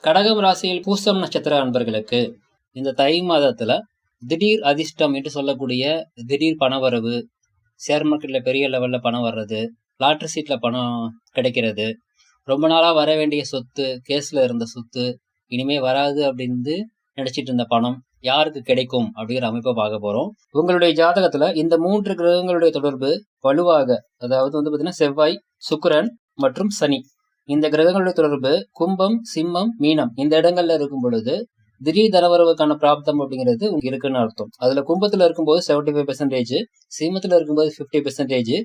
கடகம் ராசியில் பூசம் நட்சத்திர அன்பர்களுக்கு இந்த தை மாதத்துல திடீர் அதிர்ஷ்டம் என்று சொல்லக்கூடிய திடீர் பணவரவு, ஷேர் மார்க்கெட்ல பெரிய லெவல்ல பணம் வர்றது, லாட்டரி சீட்ல பணம் கிடைக்கிறது, ரொம்ப நாளா வர வேண்டிய சொத்து, கேஸ்ல இருந்த சொத்து இனிமே வராது அப்படின்னு நினைச்சிட்டு இருந்த பணம் யாருக்கு கிடைக்கும் அப்படிங்கிற அமைப்பை பார்க்க போறோம். உங்களுடைய ஜாதகத்துல இந்த 3 கிரகங்களுடைய தொடர்பு வலுவாக, அதாவது பாத்தீங்கன்னா செவ்வாய், சுக்கிரன் மற்றும் சனி, இந்த கிரகங்களுடைய தொடர்பு கும்பம், சிம்மம், மீனம் இந்த இடங்கள்ல இருக்கும் பொழுது திடீர் தனவரவுக்கான பிராப்தம் அப்படிங்கிறது இருக்குன்னு அர்த்தம். அதுல கும்பத்துல இருக்கும்போது 75%, சிம்மத்துல இருக்கும்போது 50%,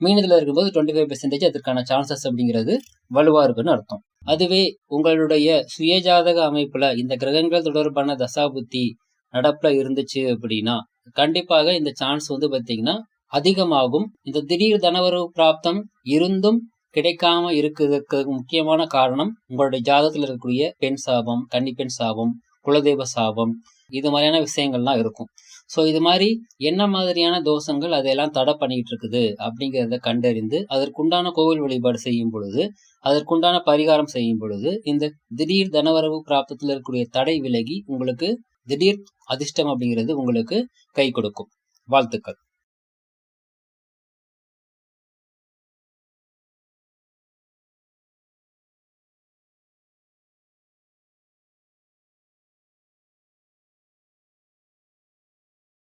மீனத்துல இருக்கும்போது 25% அதற்கான சான்சஸ் அப்படிங்கிறது வலுவா இருக்குன்னு அர்த்தம். அதுவே உங்களுடைய சுயஜாதக அமைப்புல இந்த கிரகங்கள் தொடர்பான தசாபுத்தி நடப்புல இருந்துச்சு அப்படின்னா கண்டிப்பாக இந்த சான்ஸ் பாத்தீங்கன்னா அதிகமாகும். இந்த திடீர் தனவரவு பிராப்தம் இருந்தும் கிடைக்காம இருக்கிறதுக்கு முக்கியமான காரணம் உங்களுடைய ஜாதகத்துல இருக்கக்கூடிய பெண் சாபம், கன்னிப்பெண் சாபம், குலதெய்வ சாபம், இது மாதிரியான விஷயங்கள்லாம் இருக்கும். ஸோ இது மாதிரி என்ன மாதிரியான தோஷங்கள் அதையெல்லாம் தடை பண்ணிட்டு இருக்குது அப்படிங்கிறத கண்டறிந்து அதற்குண்டான கோவில் வழிபாடு செய்யும் பொழுது, அதற்குண்டான பரிகாரம் செய்யும் பொழுது இந்த திடீர் தனவரவு பிராப்தத்தில் இருக்கக்கூடிய தடை விலகி உங்களுக்கு திடீர் அதிர்ஷ்டம் அப்படிங்கிறது உங்களுக்கு கை கொடுக்கும். வாழ்த்துக்கள்.